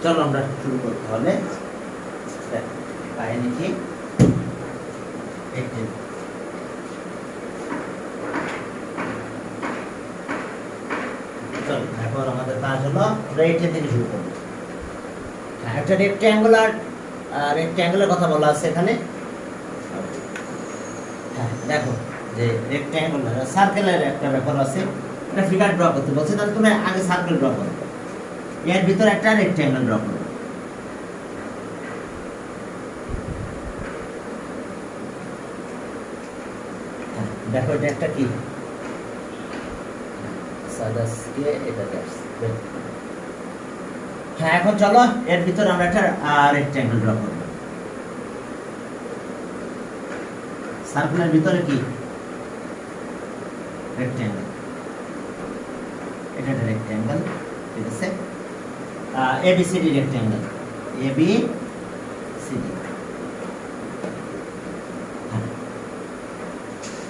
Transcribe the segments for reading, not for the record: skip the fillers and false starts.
চলো আমরা শুরু করতে হলে কাহিনী কি চলো এখন আমাদের কাজ হলো আমরা এইটা থেকে শুরু করবো। একটা রেক্ট্যাঙ্গুলার কথা বলা আছে এখানে। হ্যাঁ দেখো যে রেক্ট্যাঙ্গুলার সার্কেলের একটা ব্যাপার আছে, একটা ফিগার ড্র করতে বলছে, তাহলে তুমি আগে সার্কেল ড্র করো, এর ভিতরে একটা রেক্ট্যাঙ্গেল ড্র করো। দেখো এটা একটা কি হ্যাঁ এখন চলো এর ভিতরে আমরা একটা রেক্ট্যাঙ্গেল ড্র করব। সার্কেলের ভিতরে কি রেক্ট্যাঙ্গেল, এটা একটা রেক্ট্যাঙ্গেল, ঠিক আছে, এবিসিডি রেক্ট্যাঙ্গেল, এবিসিডি।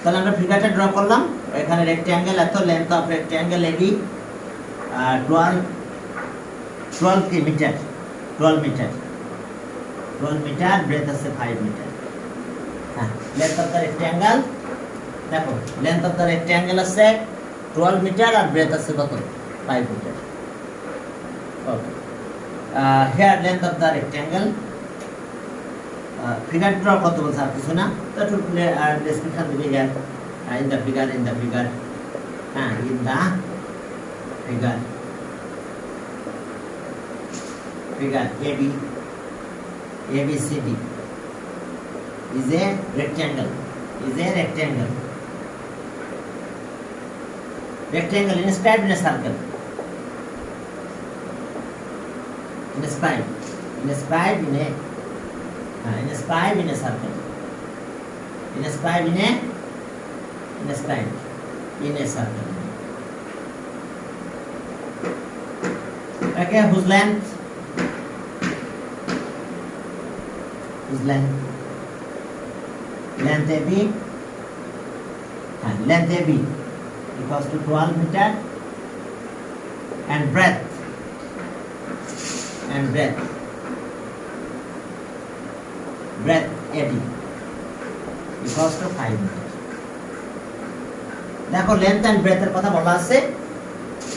তাহলে আমরা ফিগারটা ড্র করলাম, এখানে রেক্ট্যাঙ্গেল এত, length of rectangle AB 12 meter, 12 meter, breadth আছে 5 মিটার। হ্যাঁ লেন্থ অফ দ্য রেক্ট্যাঙ্গেল, দেখো লেন্থ অফ দ্য রেক্ট্যাঙ্গেল আছে 12 মিটার আর ব্রেথ আছে কত 5 meter. Okay here length of the rectangle, figure draw কত বলছে আর কিছু না, তো একটু ডেসক্রিপশন দিবে here in the figure in the figure ABCD is a rectangle inscribed in a circle, inscribed in a circle, inscribed in a circle. Okay, whose length AB, length AB equals to 12 meter, and breadth AB equals to 5 meter. দেখো length and breadth এর কথা বলা আছে,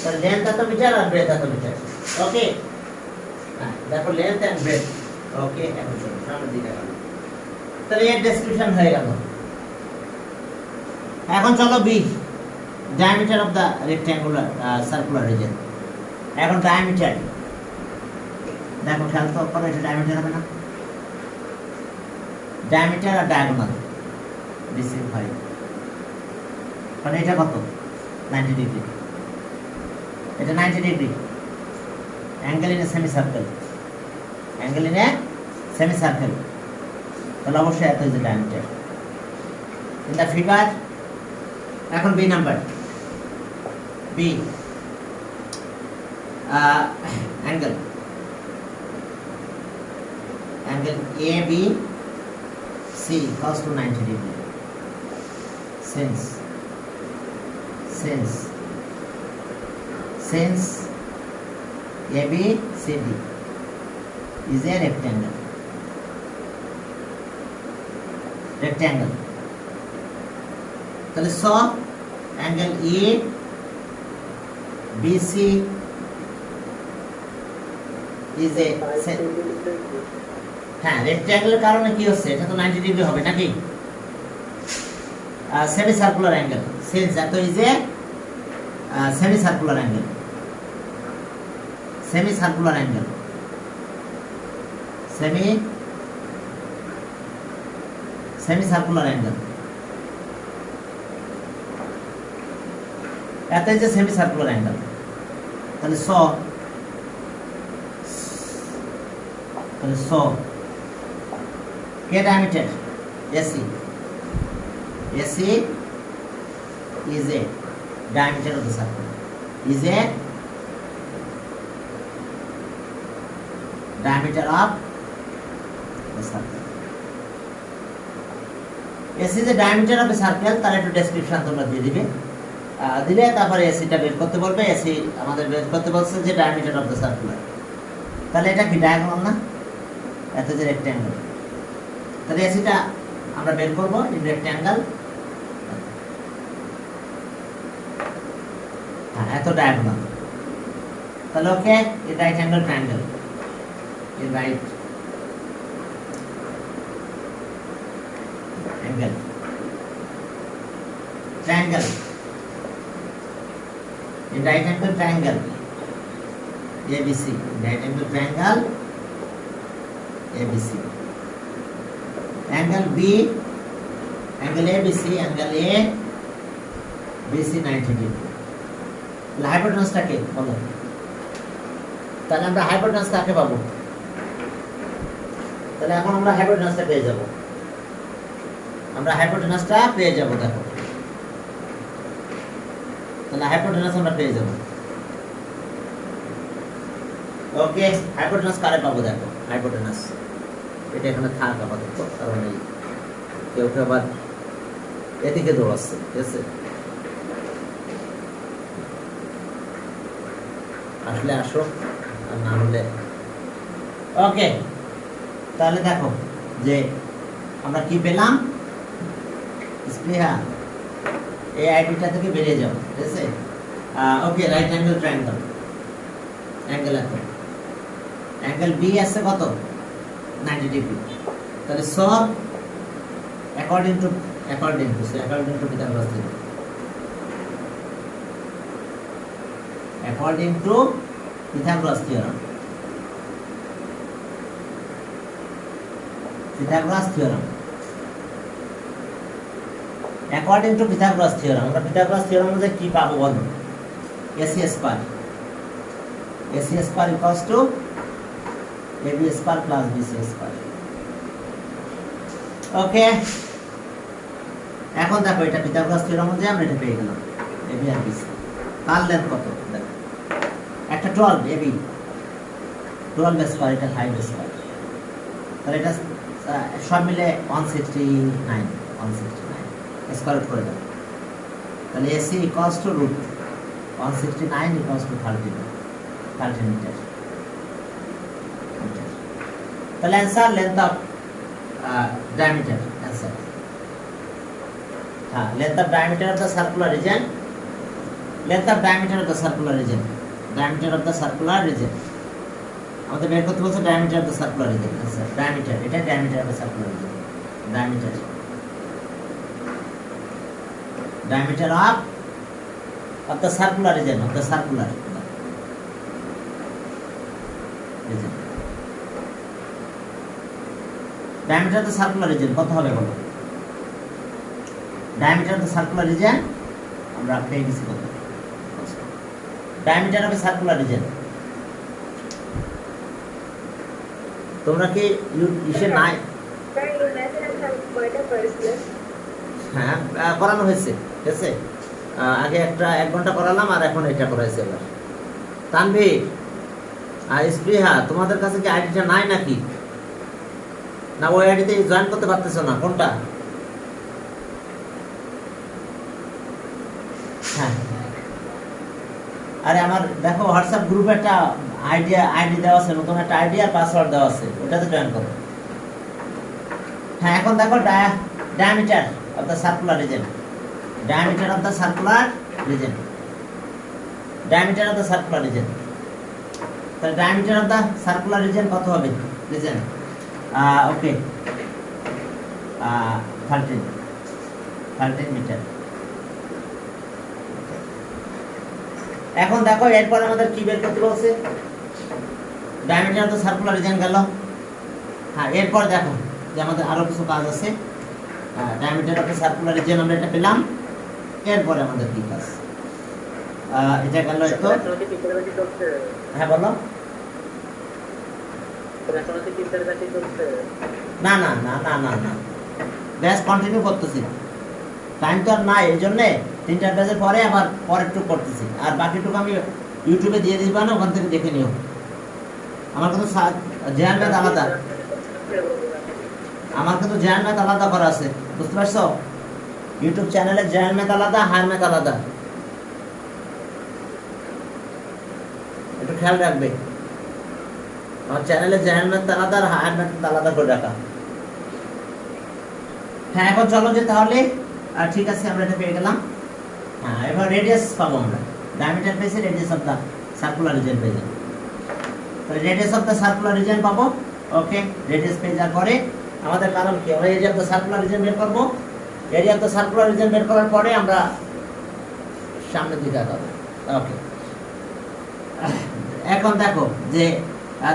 তাহলে length এত metre আর breadth এত metre. ওকে দেখো লেন্থ এন্ড ব্রেথ। ওকে এখন চলো সামনের দিকে গেল, তাহলে এর ডেসক্রিপশন হয়ে গেল। এখন চলো B, diameter of the rectangular circular region. এখন ডায়ামিটার দেখো খেয়াল তো করো, এটা ডায়ামিটার হবে না, ডায়ামিটার আর ডায়াগোনাল দিস ইজ 5, মানে এটা কত 90 ডিগ্রি, এটা 90 degree, angle in a semi circle, তাহলে অবশ্যই এত is diameter in the figure. এখন B number, B angle ABC equals to 90 degree, since ABCD is a rectangle, তাহলে so angle ABC is a হ্যাঁ রেক্ট্যাঙ্গেলের কারণে কি হচ্ছে, এটা তো 90 ডিগ্রি হবে নাকি, সেমি সার্কুলার অ্যাঙ্গেল, সিন্স এত is a semi circular angle, semi circular angle, এত is a semi circular angle. তাহলে সো কে diameter AC is a diameter of the circle, is a diameter of the circle. AC is a diameter of a circle, তার একটু description তোমরা দিয়ে দিবে, দিলে তারপরে AC টা বের করতে বলবে। AC আমাদের বের করতে বলছে যে diameter of the circular, তাহলে এটা কি ডায়াগোনাল না, এত যে রেক্ট্যাঙ্গেল, তাহলে এসিটা আমরা বের করবো ইন রেক্ট্যাঙ্গেল। হ্যাঁ, এত ডায়াগোনাল, তাহলে okay a right angle triangle, a right angle triangle, a right angle triangle ABC, right angle triangle ABC, angle B, angle ABC, angle A BC 90 degree। হাইপোটেনাসটাকে বলো, তাহলে আমরা হাইপোটেনাস কাকে পাবো, তাহলে এখন আমরা হাইপোটেনাসটা পেয়ে যাব, আমরা হাইপোটেনাসটা পেয়ে যাব। দেখো তাহলে হাইপোটেনাস আমরা পেয়ে যাব। ওকে, হাইপোটেনাস কারে পাবো, দেখো হাইপোটেনাস এটা এখানে থাক আপাতত, কারণ এই কেউ কেউ আবার এদিকে দৌড়াচ্ছে, ঠিক আছে, আসলে আসো আর না হলে। ওকে, তাহলে দেখো যে আমরা কি পেলাম, স্পৃহা এই আইডিটা থেকে বেরিয়ে যাও, ঠিক আছে। Okay, right angle triangle, angle এত, অ্যাঙ্গেল বি আছে কত 90 ডিগ্রি, তাহলে সব according to Pythagoras theorem, according to Pythagoras theorem, according to Pythagoras theorem আমরা পিথাগোরাস থিওরেম মধ্যে কি পাবো বলো, AC square, AC square equals to AB square plus BC square. Okay, এখন দেখো এটা পিথাগোরাস থিওরেম মধ্যে আমরা এটা পেয়ে গেলাম, AB আর BC। তার লেন্থ কত, দেখো একটা 12 AB 12 স্কয়ার, এটা 5 স্কয়ার, তাহলে এটা সব মিলে 169 স্কয়ার রুট করে দাও, তাহলে AC equals to root 169 equals to 30 metre. তাহলে answer length of diameter, answer হ্যাঁ length of diameter of the circular region, length of diameter of the circular region, diameter of the circular region আমাদের বের করতে বলছে, diameter of the circular region, আচ্ছা diameter, এটা diameter of the circular region, diameter of the circular region, of the circular region, diameter of the circular region কত হবে বলো, diameter of the circular region আমরা পেয়ে গেছি কত, diameter of the circular region। তোমরা কি ইসে নাই, হ্যাঁ করানো হয়েছে, ঠিক আছে, আগে একটা 1 ঘন্টা করালাম আর এখন এটা করাইছে। এবার তানভীর আর স্পৃহা তোমাদের কাছে কি আইডিটা নাই নাকি, না ওই আইডিতে জয়েন করতে পারতেছো না, কোনটা? হ্যাঁ, আরে আমার দেখো হোয়াটসঅ্যাপ গ্রুপে একটা আইডি দেওয়া আছে, নতুন একটা আইডি আর পাসওয়ার্ড দেওয়া আছে, ওটাতে জয়েন করো। হ্যাঁ, এখন দেখো diameter of the circular region, diameter of the circular region, diameter of the circular region, তাহলে diameter of the circular region কত হবে, region ওকে 13 মিটার। এখন দেখো এরপর আমাদের কি বের করতে বলছে, diameter of the circular region গেল। হ্যাঁ, এরপর দেখো যে আমাদের আরো কিছু কাজ আছে, diameter of the circular region আমরা এটা পেলাম, এরপরে আমাদের কি কাজ, এটা গেল তো। হ্যাঁ বলো, না না না না না না ব্যাচ কন্টিনিউ করতেছি, টাইম তো আর নাই, এই জন্যে 3টা ব্যাচের পরে আবার পরেরটুকু করতেছি, আর বাকিটুকু আমি ইউটিউবে দিয়ে দিবা না, ওখান থেকে দেখে নিও। আমার কিন্তু জেনারেল ম্যাথ আলাদা, আমার কিন্তু জেনারেল ম্যাথ আলাদা করা আছে, বুঝতে পারছো? ইউটিউব চ্যানেলে জেনারেল ম্যাথ আলাদা, হায়ার ম্যাথ আলাদা, একটু খেয়াল রাখবে। আমার চ্যানেলে জেনারেল ম্যাথ আলাদা আর হায়ার ম্যাথ আলাদা করে রাখা। হ্যাঁ, এখন চলো যে তাহলে ঠিক আছে, আমরা এটা পেয়ে গেলাম। হ্যাঁ, এবার রেডিয়াস পাবো আমরা, ডায়ামিটার পেয়েছি, radius of the circular region পেয়ে যাবো। তাহলে radius of the circular region পাবো। ওকে, রেডিয়াস পেয়ে যাওয়ার পরে আমাদের কারণ কি, আমরা area of the circular region বের করবো। Area of the circular region বের করার পরে আমরা সামনের দিকে আগাবো। ওকে, এখন দেখো যে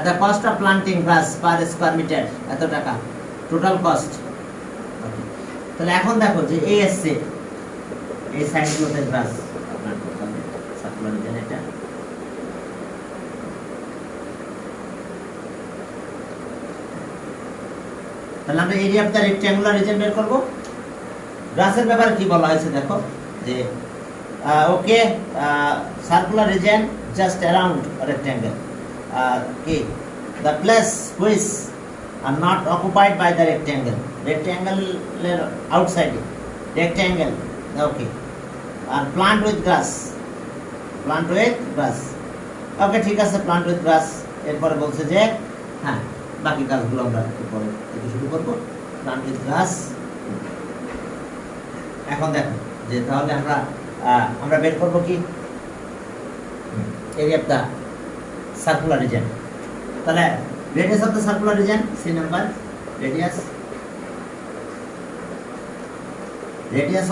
the cost of planting grass per square meter এত টাকা, টোটাল কস্ট। ওকে, তাহলে এখন দেখো যে এই এসছে, এই সাইডগুলোতে গ্রাস প্লান্ট করতে হবে সার্কুলার রিজিয়ন। এটা তাহলে আমরা area of the rectangular region বের করব। গ্রাসের ব্যাপারে কি বলা হয়েছে দেখো যে okay, circular region just around rectangle, কি the place which are not occupied by the rectangle, রেক্ট্যাঙ্গেলের আউটসাইডে রেক্ট্যাঙ্গেল। ওকে, আর plant with grass, plant with grass. Okay, ঠিক আছে, প্লান্ট উইথ গ্রাস। এরপরে বলছে যে হ্যাঁ, বাকি কাজগুলো আমরা এরপরে থেকে শুরু করবো। Plant with grass. এখন দেখো যে তাহলে আমরা বের করবো কি area of the circular region. তাহলে radius of the circular region, C number, radius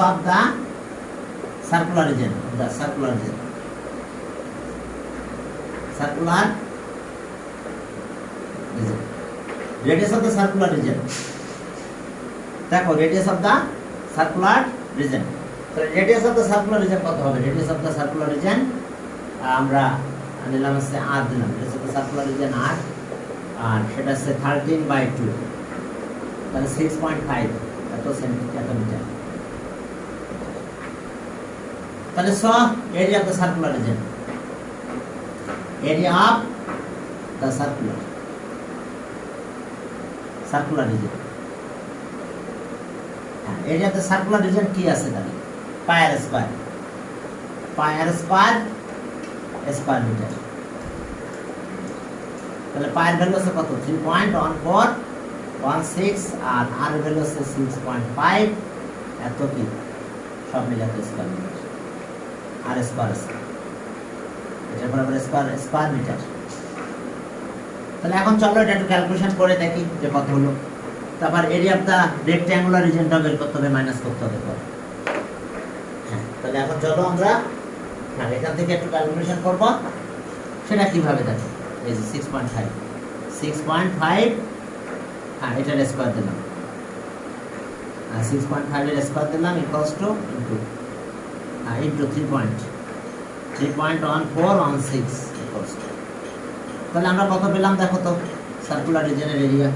of the circular region, circular region, circular region, radius of the circular region. দেখো radius of the circular region, তাহলে radius of the circular region কত হবে? Radius of the circular region আমরা নিলাম হচ্ছে আর দিলাম, radius of the circular region আর, আর সেটা হচ্ছে 13/2, তাহলে 6.5 এত মিটার। তাহলে area of the circular region, area of the circular region, area of the circular region কি আছে? তাহলে পাই আর স্কয়ার মিটার। তাহলে পায়ের ভ্যালু আছে কত? 3.1416, আর আর ভ্যালু আছে 6.5, এত কি সব মিলে এত স্কয়ার মিটার। আর স্কয়ার আছে, এটা বরাবর স্কয়ার মিটার। তাহলে এখন চলো এটা একটু ক্যালকুলেশন করে দেখি যে কত হলো। তারপর এরিয়া অফ দ্য রেক্ট্যাঙ্গুলার রিজিয়নটা বের করতে হবে, মাইনাস করতে হবে। হ্যাঁ, তাহলে এখন চলো আমরা এখান থেকে একটু ক্যালকুলেশন করব। সেটা কিভাবে দেখো, এই যে 6.5, হ্যাঁ এটার স্কয়ার দিলাম, 6.5 এর স্কয়ার দিলাম equals to into 3.1416 equals to. তাহলে আমরা কত পেলাম দেখো তো, সার্কুলার রিজিয়নের এরিয়া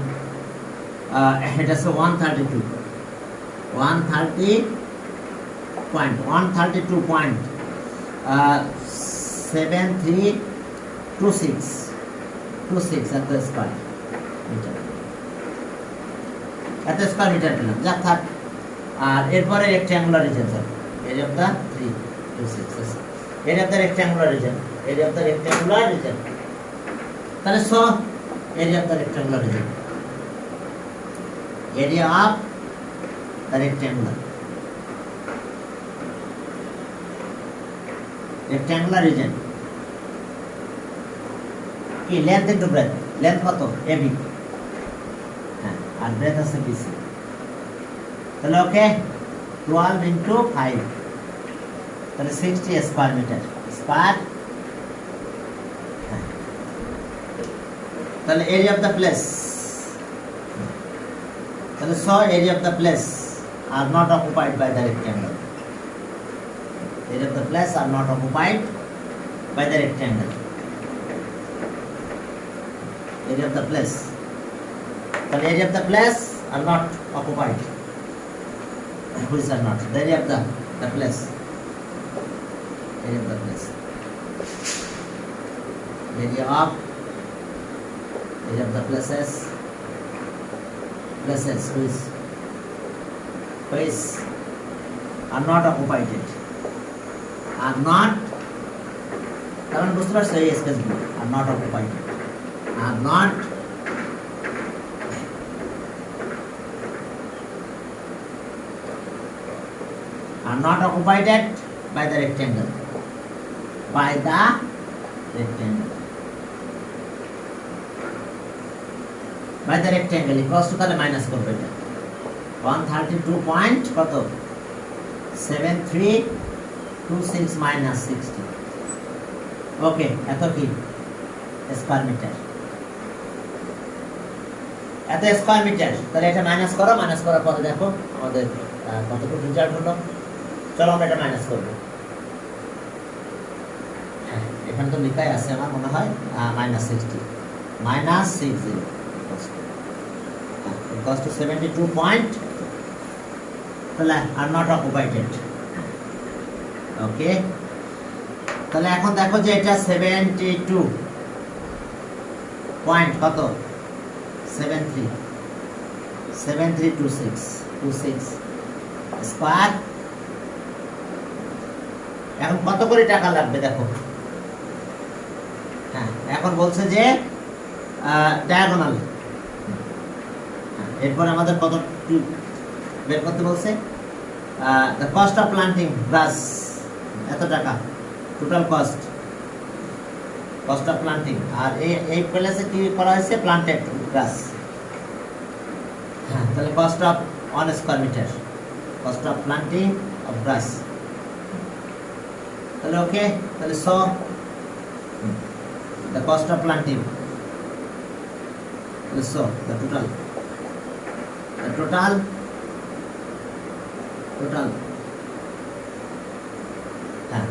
এটা হচ্ছে 132.7326 এত স্কয়ার মিটার, পেলাম, যা থাক। আর এরপরে rectangular region, area of the 326, area of the rectangular region, area of the rectangular region. তাহলে area of the rectangular region, area of the rectangular region কি লেন্থ ইনটু ব্রেথ, লেন্থ কত? AB, হ্যাঁ, আর breadth আছে BC। তাহলে ওকে 12 into 5, তাহলে 60 square metre square. তাহলে area of the place, তাহলে area of the place are not occupied by the rectangle, area of the place are not occupied by the rectangle, area of the place, the area of the place are not occupied, which are not, the area of the place, area of the place, area of the places which are not occupied, are not, কারণ বুঝতে পারছো এই স্পেসগুলো are not occupied, are not occupied by the rectangle. By the rectangle. By the rectangle equals to তাহলে minus করবে এটা 132 point কত 7326 minus 60 ওকে এত কি স্কয়ার মিটার এত স্কয়ার মিটার তাহলে এটা মাইনাস করো মাইনাস করার পরে দেখো আমাদের কতটুকু রেজাল্ট হলো চলো আমরা এটা মাইনাস করব এখানে তো লেখাই আছে আমার মনে হয় minus 60 minus 60 equals to 72 point তাহলে are not occupied. ওকে তাহলে এখন দেখো যে এটা 72 পয়েন্ট কত 7326 স্কয়ার এখন কত করে টাকা লাগবে দেখো হ্যাঁ এখন বলছে যে ডায়াগোনাল এরপর আমাদের কত বের করতে বলছে the cost of planting grass এত টাকা টোটাল কস্ট অফ প্লান্টিং আর এই প্লেসে কি করা হয়েছে প্লান্টেড গ্রাস হ্যাঁ তাহলে cost of 1 square metre cost of planting of grass তাহলে ওকে তাহলে so the cost of planting so the total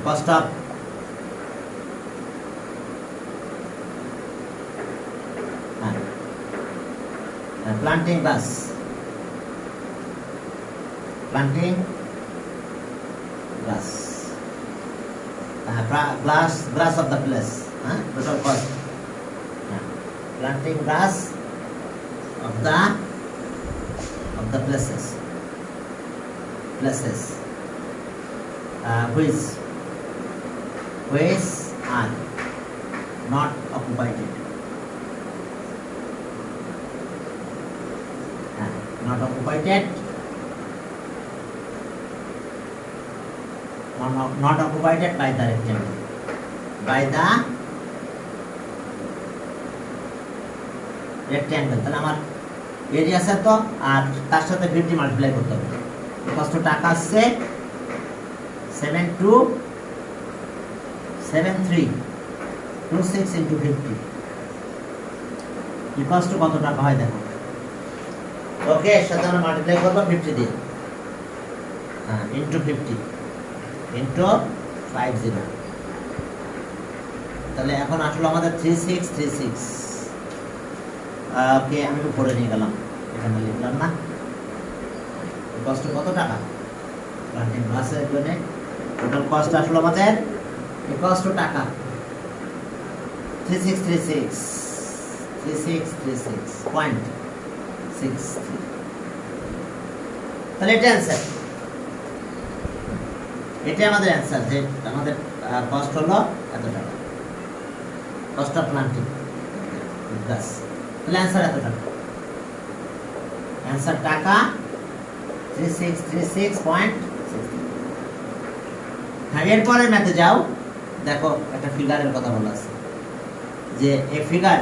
cost of planting grass grass of the place total cost planting grass of the places which are not occupied not occupied by the rectangle তাহলে আমার area আছে তো আর তার সাথে 50 multiply করতে হবে কত টাকা আসছে 727326 ইনটু 50 ইকুয়ালস টু কত টাকা হয় দেখো ওকে এর সাথে আমরা মাল্টিপ্লাই করব 50 দিয়ে ইনটু 50 ইনটু 50 তাহলে এখন আসলে আমাদের 3636 ওকে আমি উপরে নিয়ে গেলাম এখানে লিখলাম না কষ্ট কত টাকা প্লান্টিং গ্রাসের জন্য টোটাল কস্ট আসলো আমাদের কষ্ট টাকা 3636.63 তাহলে এটা অ্যানসার এটা আমাদের অ্যানসার যে আমাদের কস্ট হলো এত টাকা কস্ট অফ প্লান্টিং গ্রাস তাহলে অ্যান্সার এত টাকা অ্যান্সার টাকা 3636.6 হ্যাঁ এরপরের ম্যাথে যাও দেখো একটা ফিগারের কথা বলা আছে যে এই ফিগার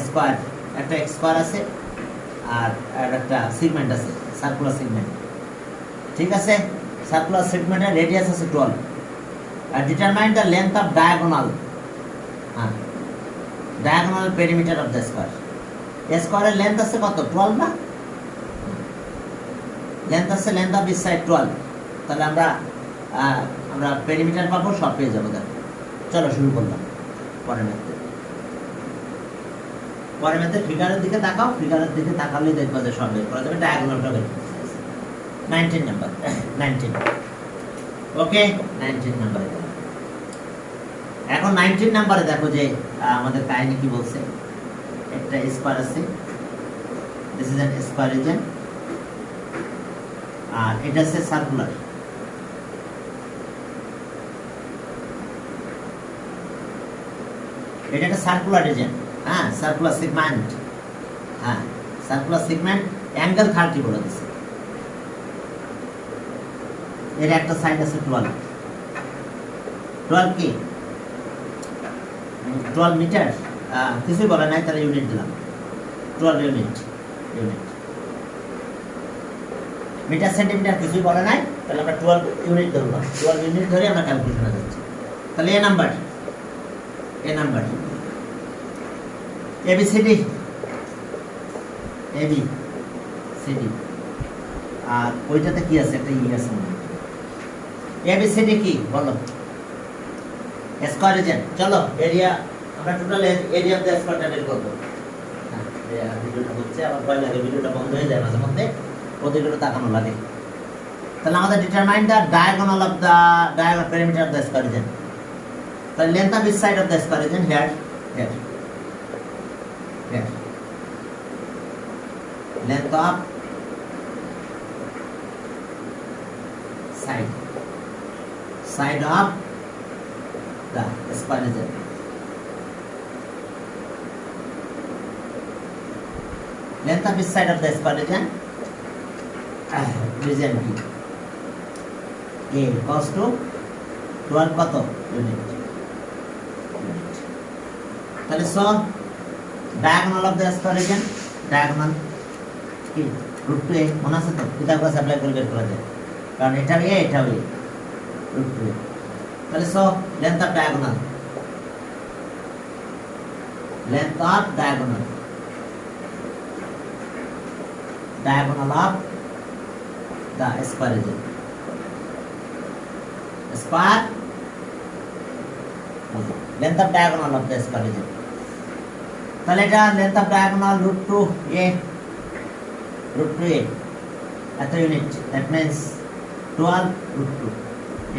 স্কয়ার একটা স্কয়ার আছে আর একটা সেগমেন্ট আছে সার্কুলার সেগমেন্ট ঠিক আছে সার্কুলার সেগমেন্টের রেডিয়াস আছে 12 আর determine the length of diagonal perimeter of the square স্কয়ারের লেন্থ আছে কত 12 না লেন্থ আছে লেন্থ অফ দিস সাইড 12 তাহলে আমরা পেরিমিটার পাবো সব পেয়ে যাবো দেখো চলো শুরু করলাম পরের ম্যাথে ফিগারের দিকে তাকাও ফিগারের দিকে তাকালেই দেখবা যে সব বের করা যাবে ডায়াগোনালটা বের 19 নাম্বার 19 ওকে 19 নাম্বারে এখন 19 নাম্বারে দেখো যে আমাদের কাহিনী কি বলছে একটা স্কয়ার আছে this is an square region আর এটা আছে সার্কুলার এটা একটা সার্কুলার রিজন হ্যাঁ সার্কুলার সেগমেন্ট, হ্যাঁ সার্কুলার সেগমেন্ট অ্যাঙ্গেল 30 বলে দিছে। এর একটা সাইড আছে 12, 12 কি 12 মিটার, কিছুই বলে নাই, তাহলে ইউনিট দিলাম 12 ইউনিট, মিটার সেন্টিমিটার কিছুই বলে নাই, তাহলে আমরা 12 ইউনিট ধরলাম, 12 ইউনিট ধরে আমরা ক্যালকুলেশনে যাচ্ছি। তাহলে এ নাম্বার ABCD আর ওইটাতে কি আছে, একটা ই আছে মনে হয়। ABCD কি বলো? Square reason. চলো এরিয়া, আমরা টোটাল এরিয়া অফ দ্য স্কয়ারটা বের করব। হ্যাঁ ভিডিওটা হচ্ছে, আবার ভয় লাগে ভিডিওটা বন্ধ হয়ে যায় মাঝে মধ্যে, ওদিকে তাকানো লাগে। তাহলে আমাদের determine the diagonal of the perimeter of the square region. The length of each side of the square region here. Length of side of the square region. Length of each side of the square region. Region B. A equals to 12 কত unit. তাহলে so diagonal of the square reason, diagonal কি √2a মনে আছে তো, এটা আমরা apply করে বের করা যায়, কারণ এটাও a এটাও a √2a। তাহলে so length of diagonal, diagonal of the square region. Square length of diagonal of the square region. তাহলে এটা length of diagonal √2a এত ইউনিট, দ্যাট মিন্স 12 √2,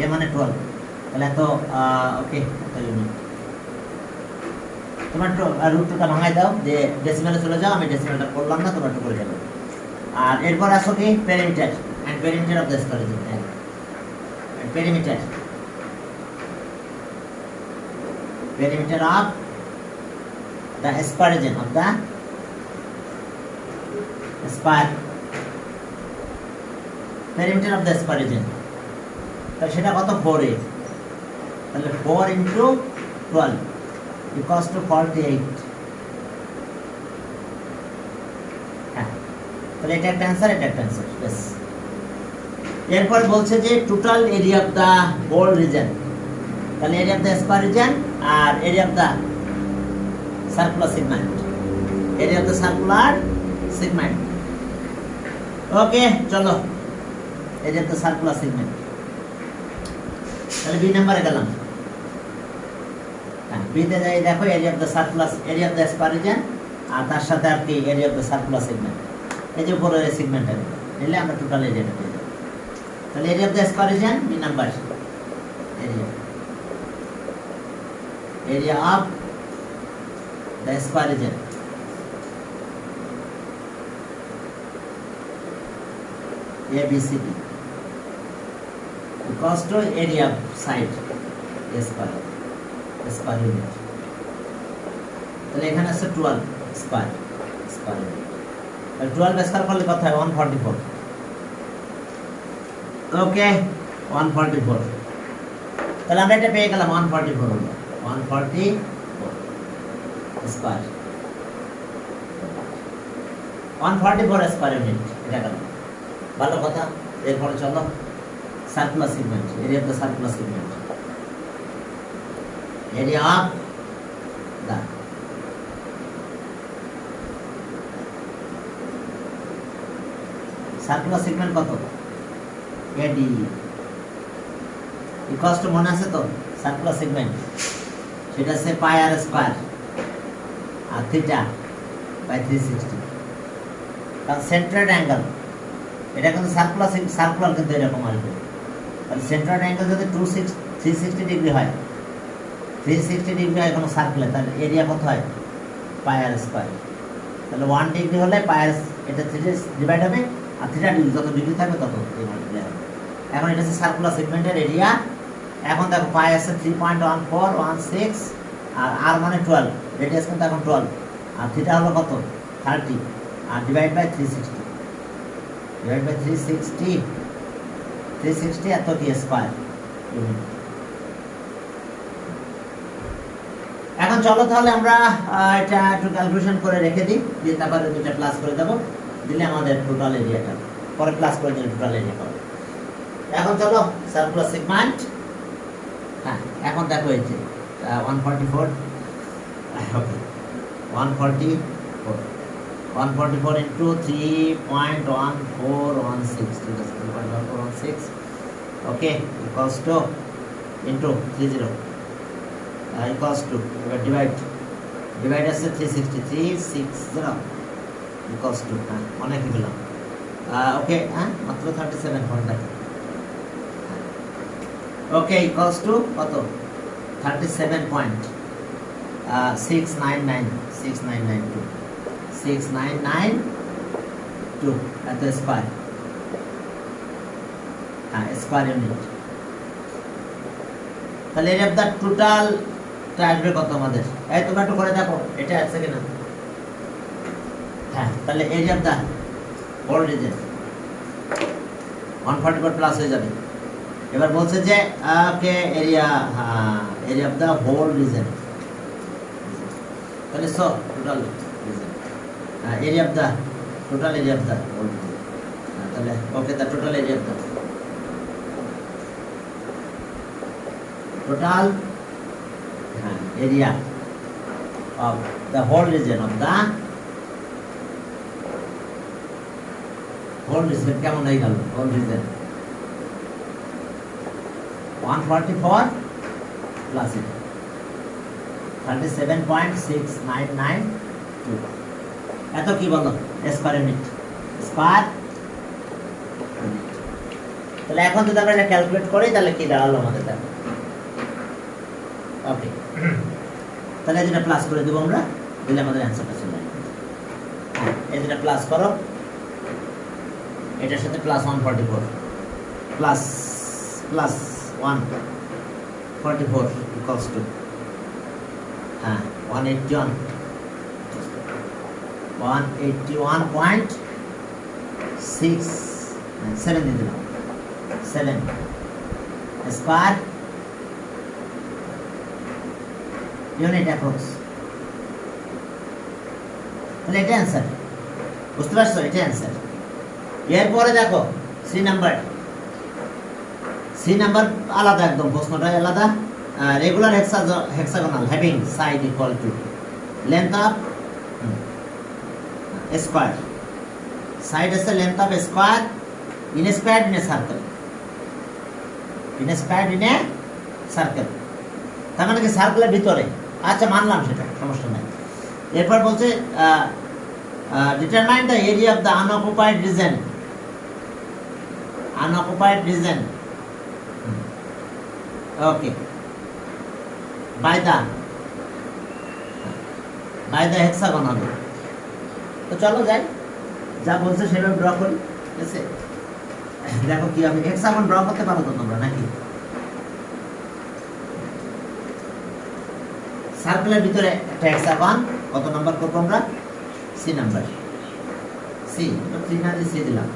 a মানে 12, তাহলে এত ওকে এত ইউনিট। তোমরা √2টা ভাঙাই দাও, যে ডেসিমেলে চলে যাও, আমি ডেসিমেলটা করলাম না, তোমরা একটু করে যাবে। আর এরপর আসো কি perimeter of the square reason, perimeter of the square region of the perimeter of the square region। তাহলে সেটা কত 4a, তাহলে 4 into 12 equals to 48। হ্যাঁ তাহলে এটা একটা অ্যান্সার, এটা একটা অ্যান্সার। বেশ, এরপর বলছে যে total area of the whole region, তাহলে area of the square region আর area of the circular segment, okay চলো area of the circular segment. তাহলে বি নাম্বারে গেলাম, হ্যাঁ বিতে যাই, দেখো area of the square region আর তার সাথে আর কি area of the circular segment, এই যে উপরের সেগমেন্টটা নিলে আমরা টোটাল এরিয়াটা পেয়ে যাবো। তাহলে area of the square region B number, area of the square region ABCD equals to area of side square unit. তাহলে এখানে আছে 12 স্কয়ার ইউনিট, তাহলে 12 স্কয়ার করলে কত হয় 144, ওকে 144। তাহলে আমরা এটা পেয়ে গেলাম 144 হলো 144 স্কয়ার, 144 স্কয়ার ইউনিট, এটা গেল ভালো কথা। এরপরে চলো circular segment, area of the circular segment, area of the circular segment কত AD ইকুয়ালস টু, মনে আছে তো সার্কুলার সেগমেন্ট, সেটা আছে পাই আর স্কয়ার আর থিটা বাই 360, কারণ সেন্ট্রয়েড অ্যাঙ্গেল এটা কিন্তু সার্কুলার কিন্তু এরকম আসবে। তাহলে সেন্ট্রয়েড অ্যাঙ্গেল যদি 360 ডিগ্রি হয়, 360 ডিগ্রি হয় কোনো সার্কেলে, তাহলে এরিয়া কত হয় পাই আর স্কয়ার। তাহলে 1 ডিগ্রি হলে পাই আর এটা 3 ডিভাইড হবে, আর থিটা ডিগ্রি যত ডিগ্রি থাকবে তত মাল্টিপ্লাই হবে। এখন এটা হচ্ছে সার্কুলার সেগমেন্টের এরিয়া। এখন দেখো পাই আছে 3.1416 আর আর মানে 12, রেডিয়াস কিন্তু এখন 12, আর থিটা হলো কত 30, আর ডিভাইড বাই 360, ডিভাইড বাই 360 এত কি স্কয়ার ইউনিট। এখন চলো তাহলে আমরা এটা একটু ক্যালকুলেশন করে রেখে দিই, দিয়ে তারপরে দুটো প্লাস করে দেবো, দিলে আমাদের টোটাল এরিয়াটা পরে প্লাস করে দিলে টোটাল এরিয়া পাবো। এখন চলো সার্কুলার সেগমেন্ট, হ্যাঁ এখন দেখো এই যে 144, ওকে 144 ইন্টু 3.1416, ঠিক আছে 3.1416, ওকে equals to into 30 equals to, এবার ডিভাইড আছে 360 ইকুয়ালস টু, হ্যাঁ অনেক পেলাম, ওকে হ্যাঁ মাত্র 37 পয়েন্ট, ওকে ইকুয়ালস টু কত 37.6992 এত স্কয়ার, হ্যাঁ স্কয়ার ইউনিট। তাহলে এর অফ দ্য টোটাল আসবে কত আমাদের, এই তোমরা একটু করে দেখো এটা আছে কিনা, হ্যাঁ তাহলে area of the whole region 144 plus হয়ে যাবে। এবার বলছে যে ওকে এরিয়া, হ্যাঁ area of the whole region, তাহলে so total region, area of the total area of the whole region, তাহলে okay the total area of the total area of the whole region কেমন হয়ে গেল whole region 144 plus it 37.6992, এত কি বলো square unit, square unit. তাহলে এখন যদি আমরা এটা ক্যালকুলেট করি তাহলে কি দাঁড়ালো আমাদের, দেখো ওকে তাহলে এটা প্লাস করে দেবো আমরা, দিলে আমাদের অ্যান্সারটা চলে আসবে। এটা প্লাস করো, এটার সাথে প্লাস 144 প্লাস 144 ইকুয়ালস টু, হ্যাঁ 181.67 দিয়ে দিলাম, 7 স্কয়ার ইউনিট অ্যাপ্রক্স। তাহলে এটা অ্যান্সার, বুঝতে পারছো এটা অ্যান্সার। এরপরে দেখো সি নাম্বার আলাদা, একদম প্রশ্নটাই আলাদা। Regular hexagonal having side equal to length of square, side আছে length of square in a square in a circle, তার মানে কি সার্কেলের ভিতরে, আচ্ছা মানলাম সেটা সমস্যা নাই। এরপর বলছে determine the area of the unoccupied region, okay by the hexagon হবে। তো চলো যাই, যা বলছে সেভাবে ড্র করি, ঠিক আছে। দেখো কি হবে, হেক্সাগন ড্র করতে পারো তো তোমরা নাকি? সার্কেলের ভিতরে একটা হেক্সাগন, কত নাম্বার করবো আমরা? সি নাম্বার, সি 3 না দিয়ে সি দিলাম,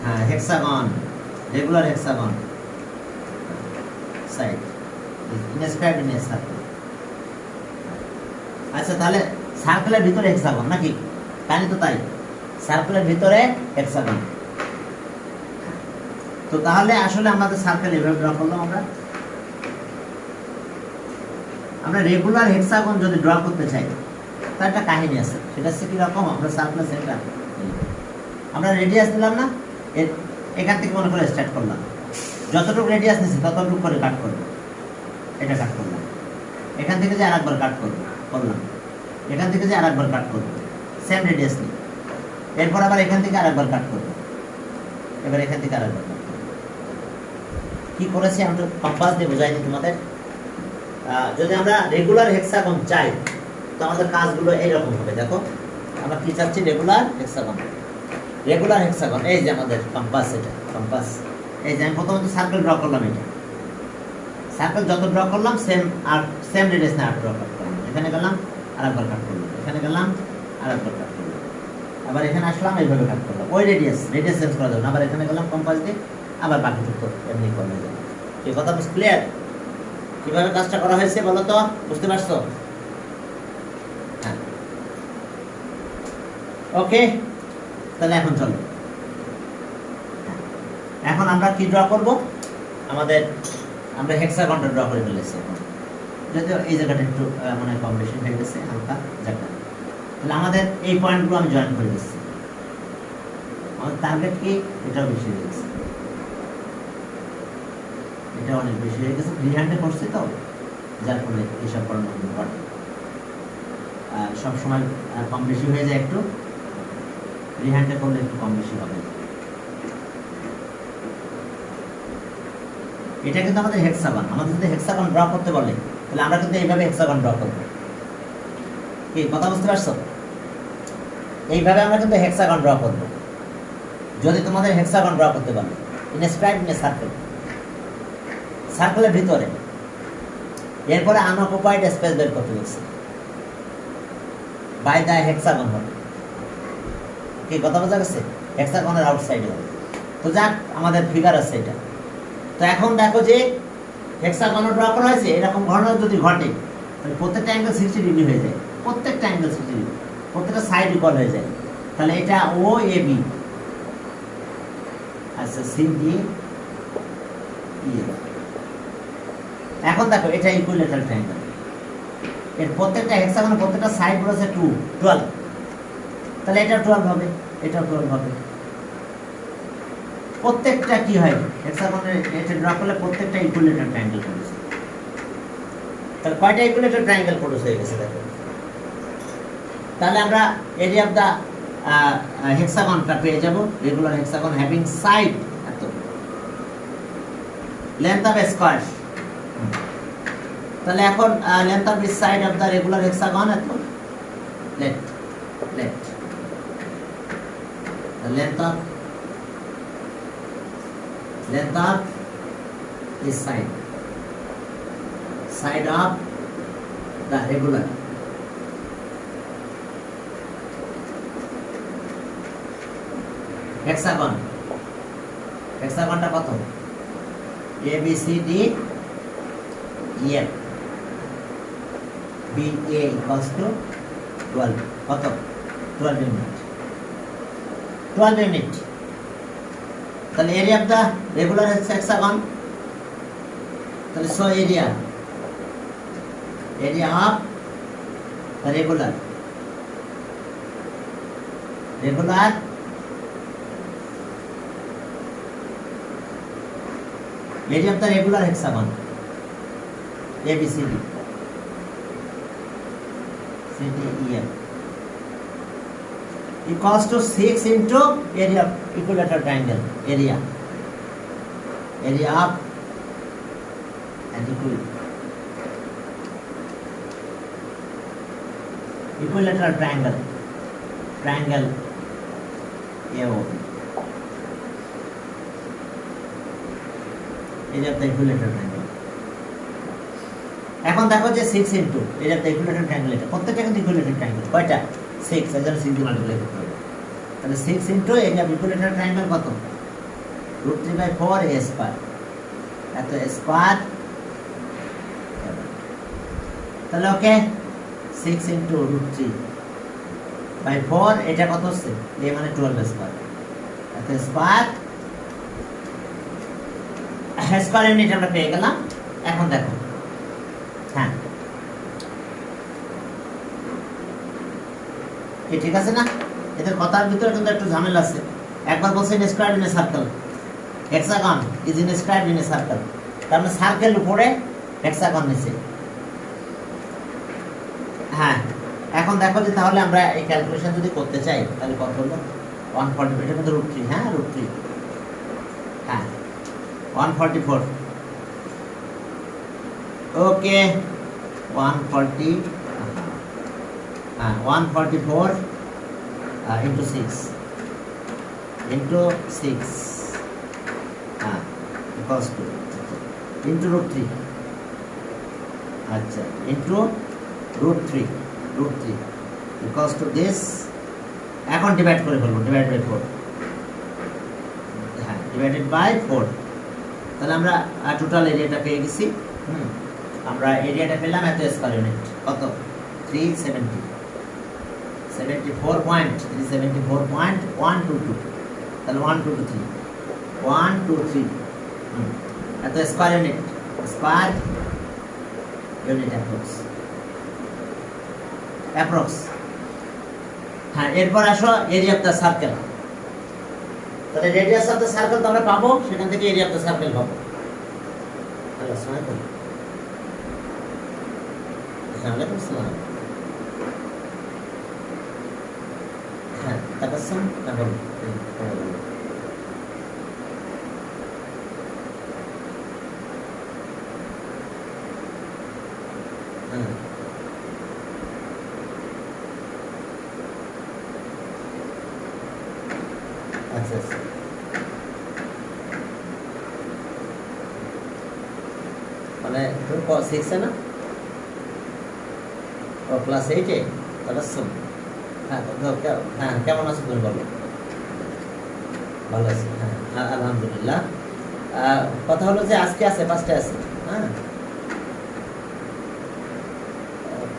হ্যাঁ hexagon, regular hexagon side in a square in a circle. আচ্ছা তাহলে সার্কেলের ভিতরে হেক্সাগন নাকি? জানি তো তাই, সার্কেলের ভিতরে হেক্সাগন। তো তাহলে আসলে আমাদের সার্কেল এভাবে ড্র করলাম আমরা রেগুলার হেক্সাগন যদি ড্র করতে চাই তার একটা কাহিনী আছে, সেটা হচ্ছে কিরকম, আমরা সার্কেল সেন্টার আমরা রেডিয়াস দিলাম না, এখান থেকে মনে করে স্টার্ট করলাম, যতটুকু রেডিয়াস নিচ্ছি ততটুকু করে কাট করবো, এটা কাট করলাম, এখান থেকে যে আরেকবার কাট করলাম, এখান থেকে যে আরেকবার কাট করবো, সেম রেডিয়াস নিই, এরপর আবার এখান থেকে আরেকবার কাট করবো, এবার এখান থেকে আরেকবার কাট করবো। কি করেছি আমরা কম্পাস দিয়ে বোঝাই দিই তোমাদের। যদি আমরা রেগুলার হেক্সাগন চাই তো আমাদের কাজগুলো এইরকম হবে। দেখো আমরা কি চাচ্ছি, রেগুলার হেক্সাগন। এই যে আমাদের কম্পাস, এটা কম্পাস, এই যে আমি প্রথমত সার্কেল ড্র করলাম, এটা সার্কেল যত ড্র করলাম সেম রেডিয়াস না ড্র করলাম, এখানে গেলাম আরেকবার কাট করলাম, এখানে গেলাম আরেকবার কাট করলাম, আবার এখানে আসলাম এইভাবে কাট করলাম। ওই রেডিয়াস চেঞ্জ করা যাবে না। আবার এখানে গেলাম কম্পাস দিয়ে, আবার বাকি টুকরো এমনি করা যাবে। এই কথা বুঝ ক্লিয়ার? কিভাবে কাজটা করা হয়েছে বলো তো, বুঝতে পারছো? হ্যাঁ, ওকে। তাহলে এখন চলো, এখন আমরা কি ড্র করব? আমরা হেক্সাগনটা ড্র করে ফেলেছি। এখন যদিও এই জায়গাটা একটু মানে কম বেশি হয়ে গেছে হালকা জায়গা, তাহলে আমাদের এই পয়েন্টগুলো আমি জয়েন করে দিচ্ছি। আমাদের টার্গেট কি? এটাও বেশি হয়ে গেছে, এটা অনেক বেশি হয়ে গেছে। ফ্রি হ্যান্ডে করছি তো, যার ফলে এইসব করানো ঘটে। সবসময় কম বেশি হয়ে যায় একটু, ফ্রি হ্যান্ডে করলে একটু কম বেশি হবে। এটা কিন্তু আমাদের হেক্সাগন। আমাদের যদি হেক্সাগন ড্র করতে বলে, তাহলে আমরা কিন্তু এইভাবে হেক্সাগন ড্র করবো। কি কথা বুঝতে পারছো? এইভাবে আমরা কিন্তু হেক্সাগন ড্র করবো। যদি তোমাদের হেক্সাগন ড্র করতে বলে, ইনস্ক্রাইব ইন এ সার্কেল, সার্কেলের ভিতরে, এরপরে আনঅকুপাইড স্পেস বের করতে বলছে, বাই দা হেক্সাগন হবে। কি কথা বোঝা গেছে? হেক্সাগনের আউটসাইডে হবে। তো যাক, আমাদের ফিগার আছে এটা। তো এখন দেখো যে হেক্সাগন ড্র করা হয়েছে, এরকম ঘটনা যদি ঘটে, তাহলে প্রত্যেকটা অ্যাঙ্গেল 60 ডিগ্রি হয়ে যায়, প্রত্যেকটা অ্যাঙ্গেল 60 ডিগ্রি, প্রত্যেকটা সাইড ইকুয়াল হয়ে যায়। তাহলে এটা ও এ বি, আচ্ছা সি ডি ই। এখন দেখো এটা ইকুইলেটারাল ট্রায়াঙ্গেল, এর প্রত্যেকটা হেক্সাগনের প্রত্যেকটা সাইড বলেছে 12, তাহলে এটা 12 হবে, এটা 12 হবে। প্রত্যেকটা কি হয়, হেক্সাগনের এটা ড্র করলে প্রত্যেকটা ইকুইলেটারাল ট্রায়াঙ্গেল প্রডিউস। তাহলে কয়টা ইকুইলেটারাল ট্রায়াঙ্গেল প্রডিউস হয়ে গেছে দেখো। তাহলে আমরা এরিয়া অফ দা হেক্সাগনটা পেয়ে যাব, রেগুলার হেক্সাগন হ্যাভিং সাইড এত, লেন্থ অফ স্কয়ার। তাহলে এখন length of this side of the regular hexagon এত, let length of this side of the regular hexagon, hexagonটা কত? a b c d e f, b a equals to 12, কত? 12 unit, 12 unit. তাহলে area of the regular hexagon, তাহলে so area of the regular area of the regular hexagon ABCD CDEF equals to 6 into area of equilateral triangle, area of an equilateral triangle AOB, area of the equilateral triangle। এখন দেখো যে 6 into area of the equilateral triangle, এটা প্রত্যেকটা কিন্তু equilateral triangle কয়টা? 6, এজন্য 6 দিয়ে multiply করতে হবে। তাহলে 6 into area of equilateral triangle কত? √3/4 a স্কয়ার, এত স্কয়ার। তাহলে ওকে, 6 into √3/4, এটা কত হচ্ছে? a মানে 12 স্কয়ার, এত স্কয়ার স্কয়ার ইউনিট আমরা পেয়ে গেলাম। এখন দেখো, হ্যাঁ ঠিক আছে না? এদের কথার ভিতরে কিন্তু একটু ঝামেলা আছে। একবার বলছে inscribed in a circle, hexagon is inscribed in a circle, তার মানে সার্কেল উপরে হেক্সাগন নিচে। হ্যাঁ, এখন দেখো যে তাহলে আমরা এই ক্যালকুলেশন যদি করতে চাই, তাহলে কত হলো? 140, এটা কিন্তু √3, হ্যাঁ √3, হ্যাঁ 144, ওকে 144 into 6 equals to into √3, আচ্ছা into √3 equals to this. এখন ডিভাইড করে ফেলবো, ডিভাইড বাই 4, হ্যাঁ ডিভাইডেড বাই 4। তাহলে আমরা টোটাল এরিয়াটা পেয়ে গেছি। আমরা এরিয়াটা পেলাম এত স্কয়ার ইউনিট, কত 370, 374.122। তাহলে 123 এত স্কয়ার ইউনিট অ্যাপ্রক্স। হ্যাঁ, এরপর আসো এরিয়া অফ দ্য সার্কেল। তাহলে রেডিয়াস অফ দ্য সার্কেল তো আমরা পাবো, সেখান থেকে এরিয়া অফ দ্য সার্কেল পাবো। আসসালামু আলাইকুম। ওয়ালাইকুম আসসালাম। হ্যাঁ, তাবাসসুম তাহলে আচ্ছা, মানে তুমি 6 না, ও ক্লাস 8 এ। তাবাসসুম, হ্যাঁ হ্যাঁ, কেমন আছো তুমি বলো? ভালো আছি, হ্যাঁ আলহামদুলিল্লাহ। কথা হলো যে আজকে আছে 5টা আছে, হ্যাঁ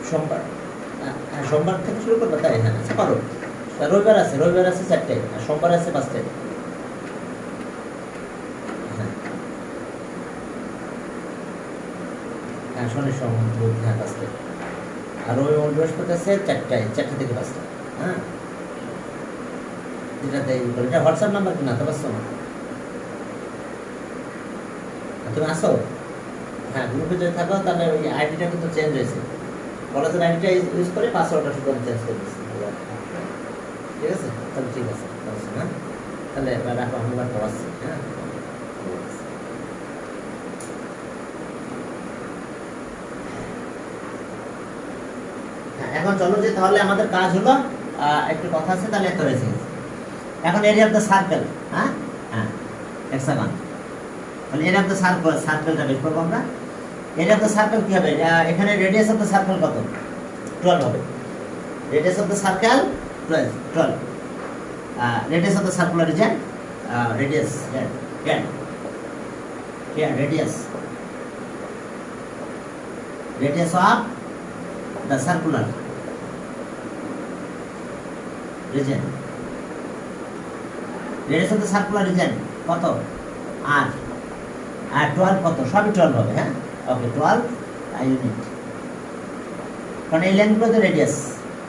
সোমবার, হ্যাঁ সোমবার থেকে শুরু করবো, তাই? হ্যাঁ আচ্ছা পারো। রবিবার আছে 4টায়, আর সোমবার আছে 5টায়। হ্যাঁ শনি সোম বুধ, হ্যাঁ 5টায়। আর রবিবার বৃহস্পতি আছে 4টায়, 4টা থেকে 5টা। হ্যাঁ যেটাতে এটা হোয়াটসঅ্যাপ নাম্বার কিনা তো পারছো না তুমি আসো। হ্যাঁ গ্রুপে যদি থাকো তাহলে ওই আইডিটা কিন্তু চেঞ্জ হয়েছে, কলেজের আইডিটা ইউজ করে পাসওয়ার্ডটা শুধু আমি চেঞ্জ করে দিচ্ছি। ঠিক আছে, তাহলে ঠিক আছে। হ্যাঁ তাহলে রাখো, আমি এবার পড়াচ্ছি। হ্যাঁ এখন চলো যে তাহলে আমাদের কাজ হলো, একটু কথা আছে তাহলে এত হয়েছে। এখন এরিয়া অফ দ্য সার্কেল, হ্যাঁ হেক্সাগন। তাহলে এরিয়া অফ দ্য সার্কেলটা বের করবো আমরা। এরিয়া অফ দ্য সার্কেল কি হবে? এখানে রেডিয়াস অফ দ্য সার্কেল কত? 12 হবে। Radius of the circle 12। Radius of the circular region, radius of the circular region, radius of the circular region কত? আর 12 কত? সবই 12 হবে। হ্যাঁ ওকে, 12 ইউনিট, কারণ এই লেন্থগুলো তো রেডিয়াস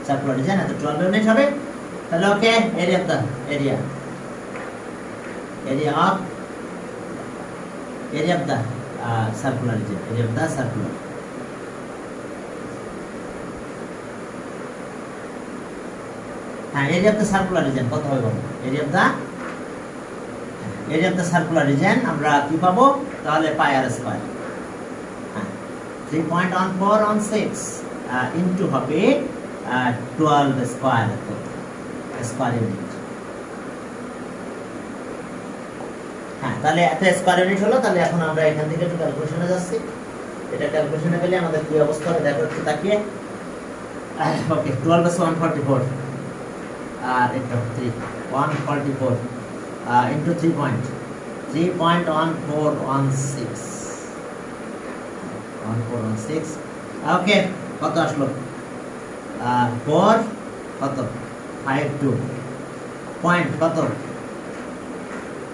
সার্কুলার রিজিয়ন, এত 12 ইউনিট হবে। তাহলে okay, area of the circular region, area of the circular. হ্যাঁ area of the circular region কত হবে বলো? Area of the circular region আমরা কি পাবো? তাহলে পাই আর স্কয়ার। হ্যাঁ 3.1416 ইনটু হবে 12 স্কয়ার ইউনিট। হ্যাঁ তাহলে এত স্কয়ার ইউনিট হলো। তাহলে এখন আমরা এখান থেকে একটু ক্যালকুলেশনে যাচ্ছি। এটা ক্যালকুলেশনে গেলে আমাদের কি অবস্থা হবে দেখো একটু তাকিয়ে। ওকে, 12 + 144 আর এটা 144 ইনটু 3.1416। ওকে, কত আসলো? 4 কত 52 পয়েন্ট কত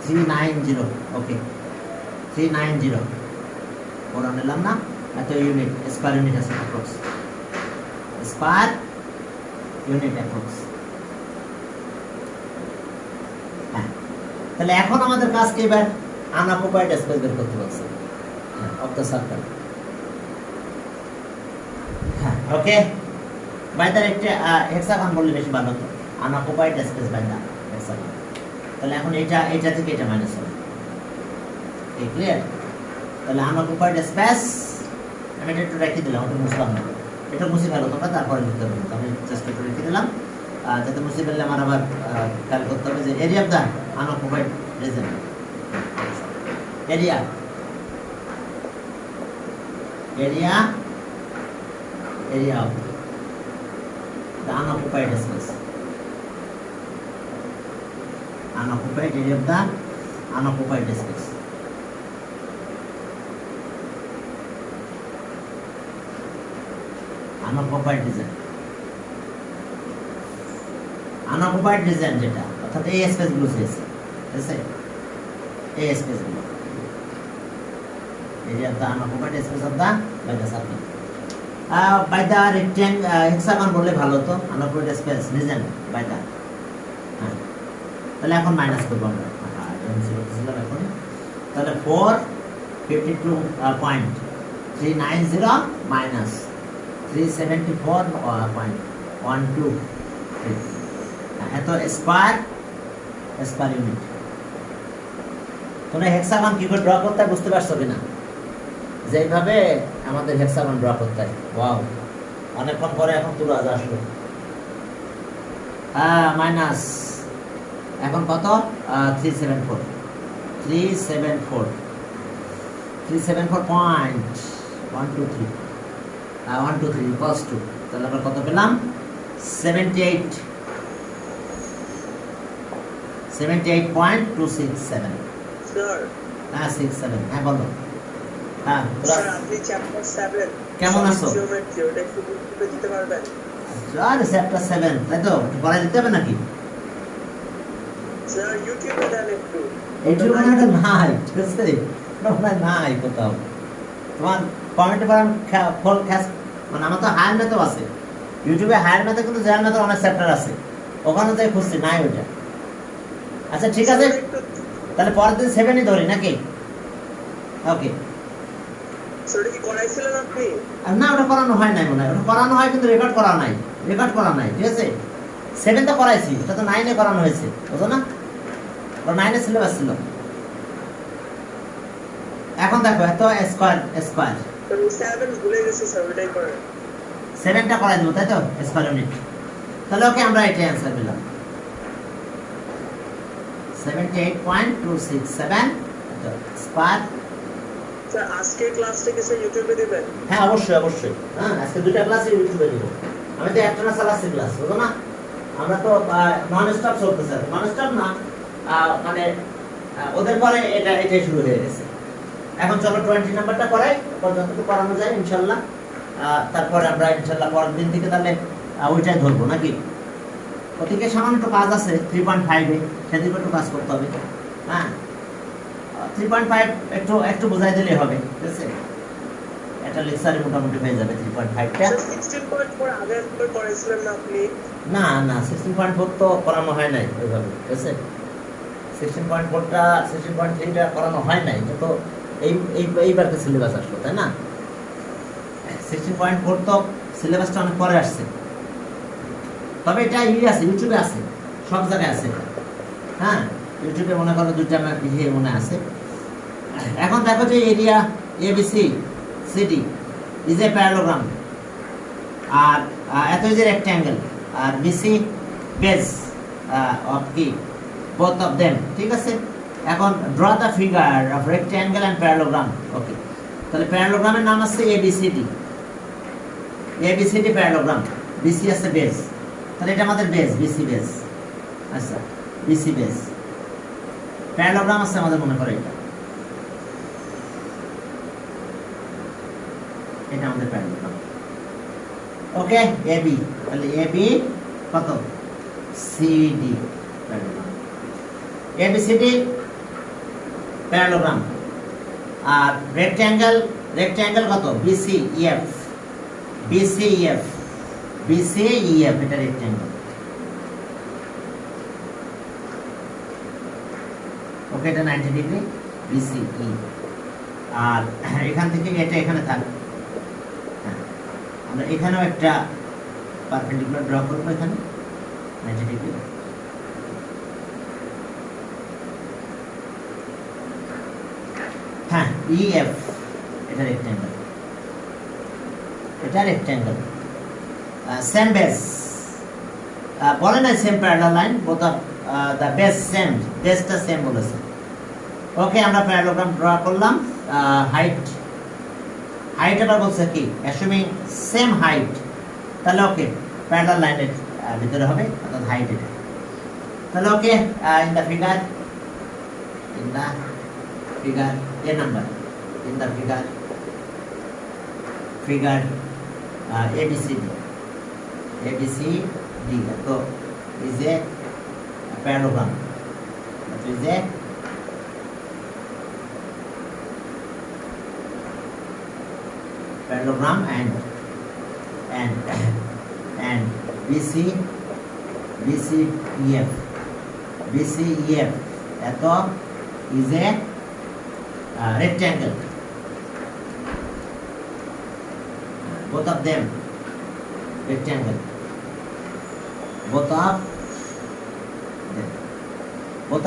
390। ওকে 390 ওরা নিলাম না, এত ইউনিট স্কয়ার ইউনিট আছে অ্যাপ্রক্স, স্কয়ার ইউনিট অ্যাপ্রক্স। হ্যাঁ তাহলে এখন আমাদের কাজ কি? এবার আনঅকুপাইড স্পেস বের করতে বলছে অফ দ্য সার্কেল। হ্যাঁ ওকে, বাই দ্য হেক্সাগন বললে বেশি ভালো হতো, আনঅকুপাইড স্পেস বাই দ্য হেক্সাগন। তাহলে এখন এটা থেকে এটা মাইনাস হবে, এই ক্লিয়ার? তাহলে আনঅকুপাইড স্পেস আমি এটা একটু রেখে দিলাম, ওটা মুছলাম না, এটা মুছে ফেলো তোমরা, তারপরে লিখতে হবে। আমি জাস্ট একটু রেখে দিলাম, যাতে মুছে ফেললে আমার আবার খেয়াল করতে হবে যে area of the unoccupied region, area of the unoccupied space. Unoccupied area of the unoccupied space. Unoccupied region. Unoccupied region যেটা অর্থাৎ এই স্পেসগুলো চেয়েছে, ঠিক আছে, এই স্পেসগুলো, area of the unoccupied space of the by the circle. By the rectangle hexagon বললে ভালো হতো, unoccupied space region by the, হ্যাঁ, তাহলে এখন মাইনাস করবো আমরা, এখন তাহলে 452.390 মাইনাস 374.123 এত স্কয়ার ইউনিট। তোমরা হেক্সাগন কি করে ড্র করতে হয় বুঝতে পারছো কিনা? যেভাবে আমাদের হেক্সাগন ড্র করতে হয়। ওয়াও, অনেকক্ষণ পরে এখন তুলে আসলো। মাইনাস এখন কত? 374.123 equals to, তাহলে আমরা কত পেলাম? 78.267। স্যার, হ্যাঁ 67, হ্যাঁ বলো। হ্যাঁ স্যার আপনি চ্যাপ্টার 7 কেমন আছো? জিওমেট্রি ওটা একটু বুঝতে দিতে পারবেন? আরে চ্যাপ্টার 7 তাই তো পড়াই দিতে হবে নাকি? স্যার ইউটিউবে দেন একটু। এইটুকু মনে হয় নাই, ঠিক আছে, মনে হয় নাই কোথাও। তোমার কমেন্টে পারেন ফল খ্যাস, মানে আমার তো হায়ার ম্যাথও আছে ইউটিউবে, হায়ার ম্যাথে কিন্তু জেনারেল ম্যাথের অনেক চ্যাপ্টার আছে, ওখানে যাই খুঁজছি, নাই ওইটা। আচ্ছা ঠিক আছে, তাহলে পরের দিন 7ই ধরি নাকি? ওকে। স্যার কি করাইছিলেন আপনি? না ওটা করানো হয় নাই মনে হয়, ওটা করানো হয় কিন্তু রেকর্ড করা নাই, ঠিক আছে। 7 তো করাইছি, ওটা তো 9-এ করানো হয়েছে, বুঝো না? ওটা 9-এর সিলেবাস ছিল। এখন দেখো এত স্কয়ার, স্যার 7 ভুলে গেছি স্যার, ওটাই করেন। 7টা করাই দেবো তাই তো, স্কয়ার ইউনিট। তাহলে ওকে, আমরা এটাই অ্যান্সার পেলাম, 78.267 স্কয়ার। স্যার আজকের ক্লাসটা কি স্যার ইউটিউবে দিবেন? হ্যাঁ অবশ্যই, হ্যাঁ আজকে দুইটা ক্লাসে ইউটিউবে দিব। আমি তো একটা না চালাচ্ছি ক্লাস, বুঝো না? আমরা তো নন স্টপ চলতেছে, নন স্টপ না, মানে ওদের পরে এটাই শুরু হয়ে গেছে। এখন চলো 20 নাম্বারটা করাই, যতটুকু করানো যায় ইনশাল্লাহ। তারপরে আমরা ইনশাল্লাহ পরের দিন থেকে তাহলে ওইটাই ধরবো নাকি? ওদিকে সামান্য একটু কাজ আছে 3.5-এ, সেদিকে একটু কাজ করতে হবে। হ্যাঁ 3.5 একটু বোঝাই দিলে হবে, ঠিক আছে, এটা লেকচারে মোটামুটি হয়ে যাবে 3.5টা। 16.4 আগে একবার করাইছিলেন না আপনি? না 16.4 তো করানো হয় নাই ওইভাবে, ঠিক আছে। 16.3টা করানো হয় নাই, এটা তো এইবারকে সিলেবাস আসলো, তাই না? 16.4 তো সিলেবাসটা অনেক পরে আসছে, তবে এটা আছে ইউটিউবে আছে, সব জায়গায় আছে। হ্যাঁ ইউটিউবে মনে করো দুইটা ভিডিও মনে আছে। এখন দেখো যে area ABC CD is a parallelogram, আর এত ইজ এ রেক্ট্যাঙ্গেল, আর BC বেস অফ কি both of them, ঠিক আছে। এখন draw the figure of rectangle and parallelogram, ওকে। তাহলে প্যারালোগ্রামের নাম আছে ABCD প্যারালোগ্রাম, BC আছে বেস, তাহলে এটা আমাদের বেস, BC বেস। আচ্ছা BC বেস, প্যারালোগ্রাম আছে আমাদের, মনে করে এটা আমাদের প্যারালোগ্রাম, ওকে। AB, তাহলে AB কত? CD parallelogram, ABCD parallelogram. আর রেক্ট্যাঙ্গেল কত? BCEF, এটা রেক্ট্যাঙ্গেল, ওকে। এটা 90 ডিগ্রি BCE, আর এখান থেকে এটা এখানে থাকবে। হ্যাঁ আমরা এখানেও একটা পারপেন্ডিকুলার ড্র করবো, এখানে 90 ডিগ্রি। হ্যাঁ EF, এটা রেক্ট্যাঙ্গেল, সেম বেস, বলে না same parallel line, both of the base same, বেসটা সেম বলেছে, ওকে। আমরা প্যারালোগ্রাম ড্র করলাম। হাইট আবার বলছে কি অ্যাসুমিং সেম হাইট, তাহলে ওকে প্যারালাল লাইনের ভিতরে হবে, অর্থাৎ হাইট এটা। তাহলে okay, in the figure A number, in the figure ABCD তো is a parallelogram, that is a parallelogram and BCEF eto is a rectangle, both of them rectangle, both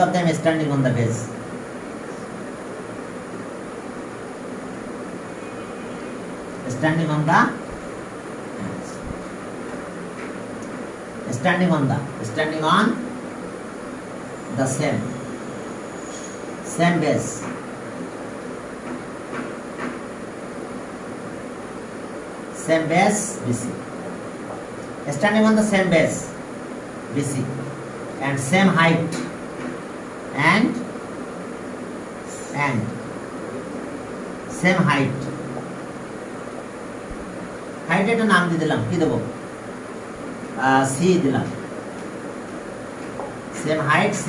of them standing on the base. Standing on the same base. Same base BC. Standing on the same base BC and same height and same height. Height এটা নাম দিয়ে দিলাম, কি দেবো? C দিলাম, same height C,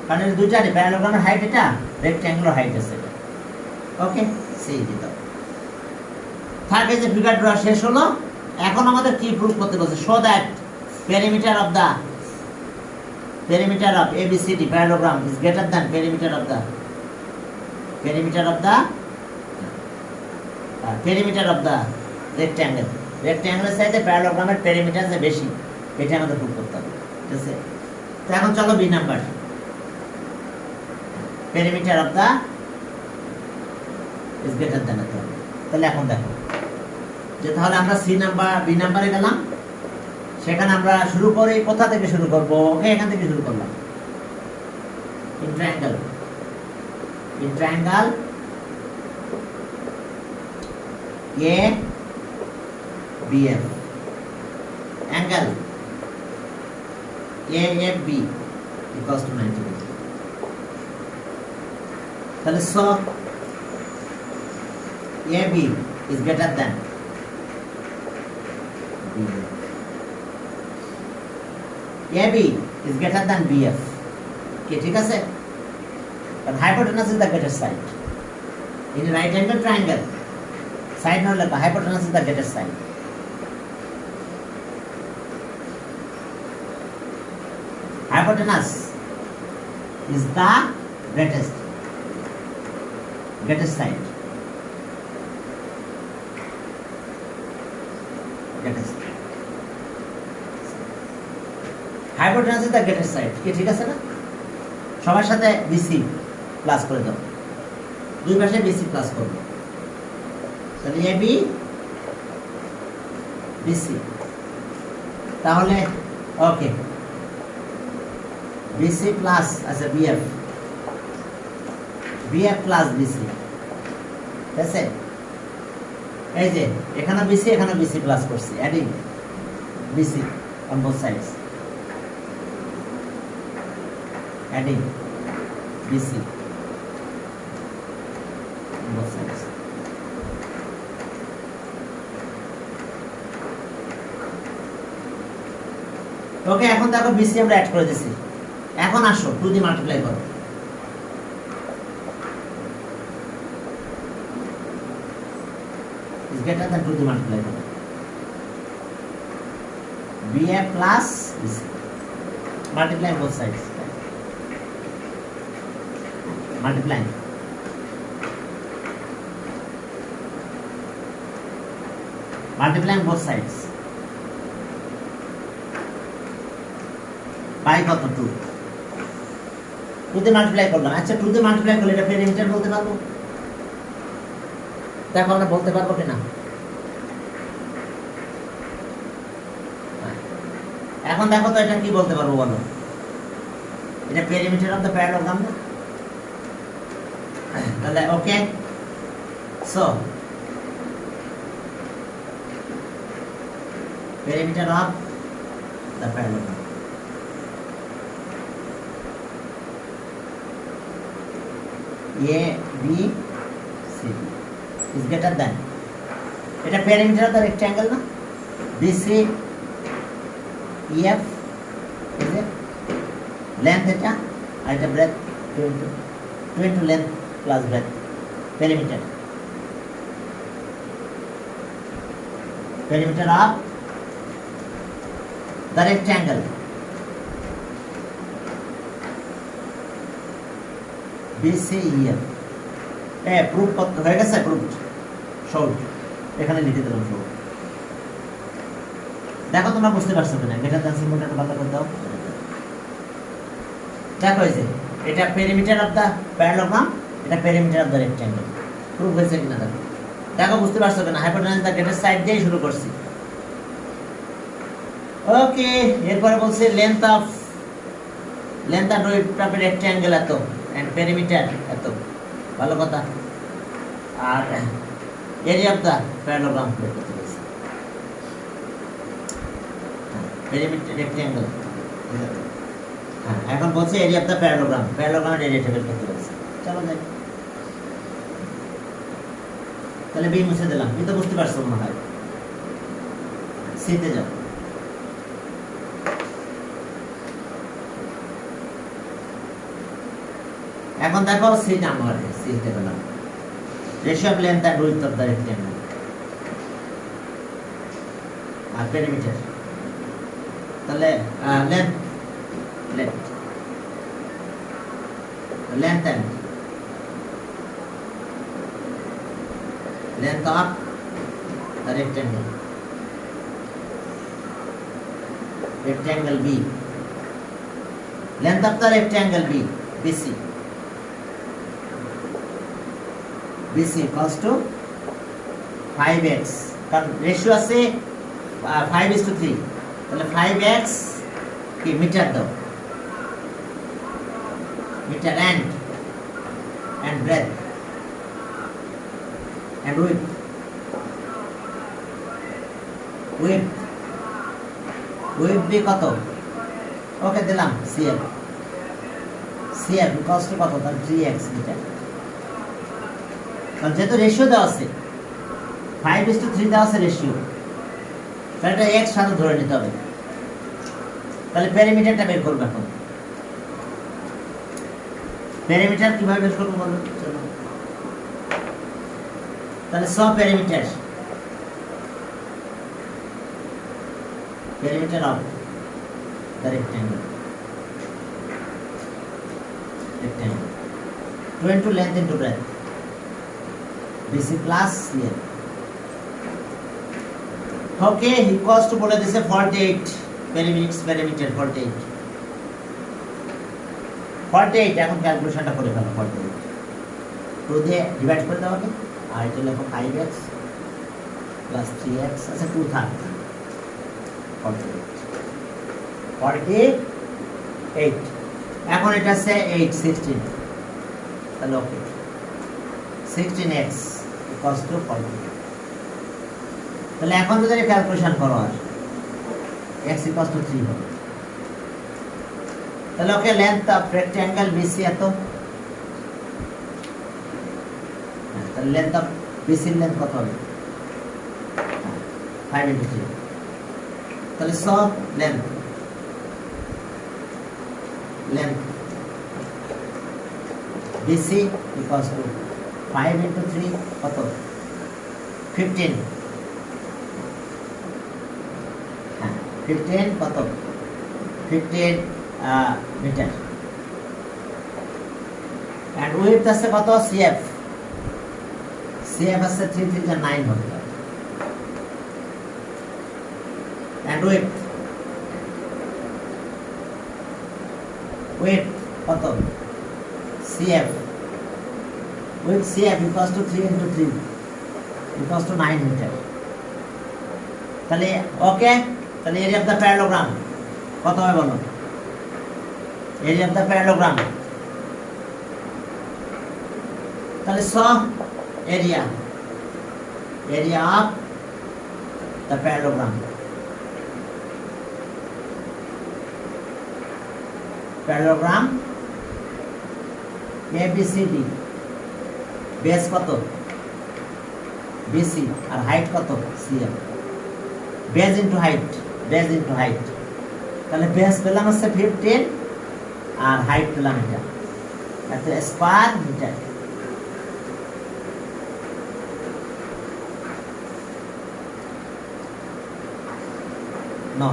কারণ এই দুইটারই প্যারালোগ্রামের হাইট এটা, রেক্ট্যাঙ্গুলার হাইট আছে এটা। ওকে, C দিলাম। থাকে যে ফিগার ড্র শেষ হলো। এখন আমাদের কি প্রুফ করতে বলছে? Show that perimeter of ABCD parallelogram is greater than perimeter of the rectangle. Rectangular সাইজে প্যারালোগ্রামের পেরিমিটার যে বেশি, এটা আমাদের প্রুফ করতে হবে, ঠিক আছে? তো এখন চলো B number, perimeter of the is greater than এত। তাহলে এখন দেখো যে তাহলে আমরা বি নাম্বারে গেলাম, সেখানে আমরা শুরু করে কোথা থেকে শুরু করব? ওকে, এখান থেকে শুরু করলাম। In triangle ABF, angle AFB equals to 90 degree. তাহলে so AB is greater than BF. AB is greater than BF. Okay, ঠিক আছে? But hypotenuse is the greatest side. In a right angle triangle, side not like hypotenuse is the greatest side. Hypotenuse is the greatest side. Hypotenuse is the greatest side. কি ঠিক আছে না? সবার সাথে BC plus করে দাও, দুই পাশে BC প্লাস করব। তাহলে AB BC, তাহলে ওকে BC প্লাস আচ্ছা BF প্লাস BC, ঠিক আছে? এই যে এখানে BC এখানে BC প্লাস করছি, adding BC on both sides, adding BC on both sides. ওকে, এখন দেখো BC আমরা অ্যাড করে দিছি। এখন আসো 2 দিয়ে মাল্টিপ্লাই করো। is greater than 2 দিয়ে মাল্টিপ্লাই করো। BF plus BC, multiply both sides. Multiplying both sides by কত? 2 দিয়ে মাল্টিপ্লাই করলাম। আচ্ছা 2 দিয়ে মাল্টিপ্লাই করলে এটা পেরিমিটার বলতে পারবো? দেখো আমরা বলতে পারবো কিনা। এখন দেখো তো এটা কি বলতে পারবো বলো? এটা পেরিমিটার অফ দ্য প্যারালোগ্রাম না? তাহলে ওকে, so perimeter of the parallelogram. A B C is greater than, এটা perimeter of the rectangle না, BC EF is it length এটা আর এটা breadth 2 into length plus breadth, perimeter of the rectangle BCEF proof করতে হয়ে গেছে, proof সহজ, এখানে লিখে দিলাম সহজ। দেখো তোমরা বুঝতে পারছো কিনা, গ্রেটার দ্যান সিম্বলটা ভালো করে দাও। দেখো এই যে এটা পেরিমিটার অফ দা প্যারালোগ্রাম, এটা perimeter of the rectangle, proof হয়েছে কিনা দেখো। দেখো বুঝতে পারছো কিনা, হাইপোটেনাস দা গ্রেটার সাইড দিয়ে শুরু করছি। ওকে, এরপরে বলছে length of width of rectangle এত এন্ড পেরিমিটার এত, ভালো কথা। আর এরিয়া অফ দা প্যারালোগ্রাম বের করতে বলছে, পেরিমিটার রেক্ট্যাঙ্গেল। হ্যাঁ, এখন বলছে এরিয়া অফ দা প্যারালোগ্রামের এরিয়াটা বের করতে বলছে। চলো যাই, তাহলে বি মুছে দিলাম, বি তো বুঝতে পারছো মনে হয়। সিতে যাও, এখন দেখো সি নাম্বার, সি তে গেলাম, ratio of length and width of the rectangle আর পেরিমিটার। তাহলে length and length of the rectangle B, length of the rectangle BC equals to 5x, কারণ রেশিও আছে 5:3, তাহলে 5x কি মিটার দাও, metre and breadth and width be কত, ওকে দিলাম CF equals to কত, তাহলে 3x মিটার। কারণ যেহেতু রেশিও দেওয়া আছে 5:3 দেওয়া আছে রেশিও, তাহলে এটা x সাথে ধরে নিতে হবে। তাহলে পেরিমিটারটা বের করব এখন। পেরিমিটার কিভাবে বের করব বলো, চলো। তাহলে সব perimeter of the rectangle 2 into length into breadth BC plus CF, okay, equals to বলে দিয়েছে 48 পেরিমিটার 48। এখন ক্যালকুলেশনটা করে ফেলো, 48 2 দিয়ে ডিভাইড করে দাও আগে, আর এটা লেখো 5x plus 3x, আচ্ছা 2 থাক, 48। এখন এটা আছে 16, তাহলে ওকে 16x equals to 48। তাহলে এখন যদি ক্যালকুলেশন করো আর x equals to 3 হবে, তাহলে ওকে লেন্থ অফ রেক্ট্যাঙ্গেল BC এত, তাহলে লেন্থ অফ BC এর লেন্থ কত হবে, 5 into 3, তাহলে সব length BC equals to 5 into 3 কত, 15, 15 কত, 15 মিটার। and width আছে কত, CF আছে 3 3 9 হবে, and width কত, CF equals to 3 into 3 equals to 9 metre. তাহলে ওকে, তাহলে এরিয়া অফ দ্য প্যারালোগ্রাম কত হবে বলো, এরিয়া অফ দ্য প্যারালোগ্রাম, তাহলে সব area of the parallelogram parallelogram ABCD, base কত BC আর হাইট কত CM, বেস ইনটু হাইট, তাহলে বেস পেলাম হচ্ছে 15 আর হাইট পেলাম এটা, এত স্কয়ার মিটার। No.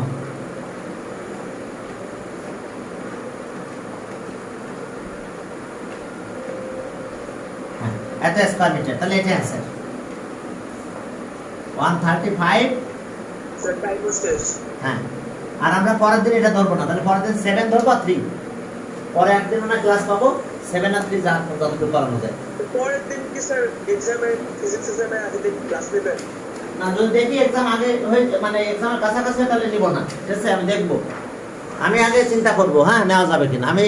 এত স্কয়ার মিটার, তাহলে এটা অ্যান্সার 135। স্যার টাইম শেষ। হ্যাঁ, আর আমরা পরের দিন এটা ধরবো না, তাহলে পরের দিন 7 ধরবো আর 3, পরে একদিন আমরা ক্লাস পাবো 7 আর 3 যতটুকু করানো যায়। পরের দিন কি স্যার এক্সামে ফিজিক্স এক্সামে আগে থেকে ক্লাস নেবেন? না, যদি দেখি এক্সাম আগে হয়ে মানে এক্সামের কাছাকাছি হয় তাহলে নিব না, ঠিক আছে, আমি দেখবো, আমি আগে চিন্তা করবো হ্যাঁ নেওয়া যাবে কিনা। আমি